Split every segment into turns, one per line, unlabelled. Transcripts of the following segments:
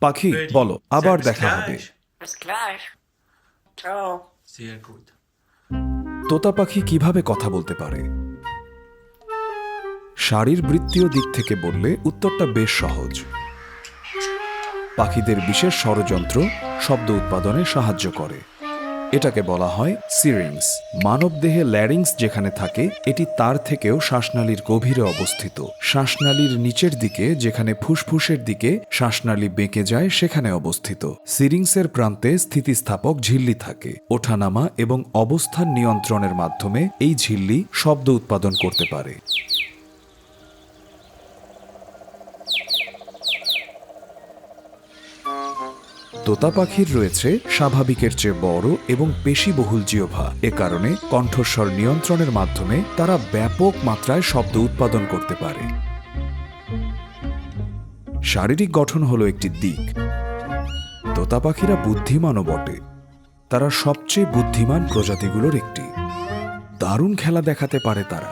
পাখি বলো, আবার দেখা হবে।
Bis gleich. Ciao.
Sehr gut.
তোতা পাখি কিভাবে কথা বলতে পারে? শারীরবৃত্তীয় দিক থেকে বললে উত্তরটা বেশ সহজ। পাখিদের বিশেষ ষড়যন্ত্র শব্দ উৎপাদনে সাহায্য করে। এটাকে বলা হয় সিরিংস। মানবদেহে ল্যারিংস যেখানে থাকে, এটি তার থেকেও শ্বাসনালীর গভীরে অবস্থিত। শ্বাসনালীর নিচের দিকে, যেখানে ফুসফুসের দিকে শ্বাসনালী বেঁকে যায়, সেখানে অবস্থিত। সিরিংসের প্রান্তে স্থিতিস্থাপক ঝিল্লি থাকে। ওঠানামা এবং অবস্থান নিয়ন্ত্রণের মাধ্যমে এই ঝিল্লি শব্দ উৎপাদন করতে পারে। তোতা পাখির রয়েছে স্বাভাবিকের চেয়ে বড় এবং পেশিবহুল জিহ্বা। এ কারণে কণ্ঠস্বর নিয়ন্ত্রণের মাধ্যমে তারা ব্যাপক মাত্রায় শব্দ উৎপাদন করতে পারে। শারীরিক গঠন হলো একটি দিক। তোতা পাখিরা বুদ্ধিমানও বটে। তারা সবচেয়ে বুদ্ধিমান প্রজাতিগুলোর একটি। দারুণ খেলা দেখাতে পারে তারা।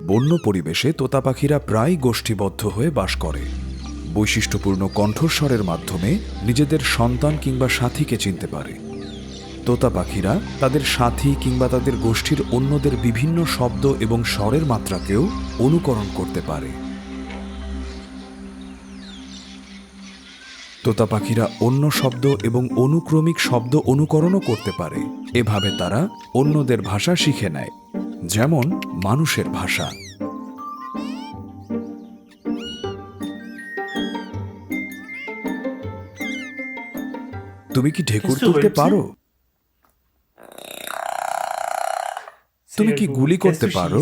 বন্য পরিবেশে তোতা পাখিরা প্রায় গোষ্ঠীবদ্ধ হয়ে বাস করে। বৈশিষ্ট্যপূর্ণ কণ্ঠস্বরের মাধ্যমে নিজেদের সন্তান কিংবা সাথীকে চিনতে পারে। তোতা পাখিরা তাদের সাথী কিংবা তাদের গোষ্ঠীর অন্যদের বিভিন্ন শব্দ এবং স্বরের মাত্রাকেও অনুকরণ করতে পারে। তোতা পাখিরা অন্য শব্দ এবং অনুক্রমিক শব্দ অনুকরণও করতে পারে। এভাবে তারা অন্যদের ভাষা শিখে নেয়, যেমন মানুষের ভাষা। তুমি কি ঢেকুর তুলতে পারো? তুমি কি গুলি করতে পারো?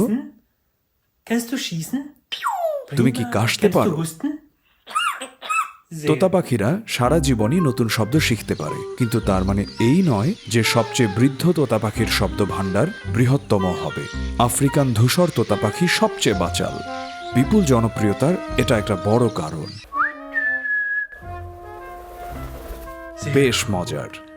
Kannst du schießen?
তুমি কি কাশতে
Kannst
পারো?
du husten?
তোতা পাখিরা সারা জীবনই নতুন শব্দ শিখতে পারে, কিন্তু তার মানে এই নয় যে সবচেয়ে বৃদ্ধ তোতা পাখির শব্দ ভাণ্ডার বৃহত্তম হবে। আফ্রিকান ধূসর তোতা পাখি সবচেয়ে বাচাল। বিপুল জনপ্রিয়তার এটা একটা বড় কারণ। বেশ মজার।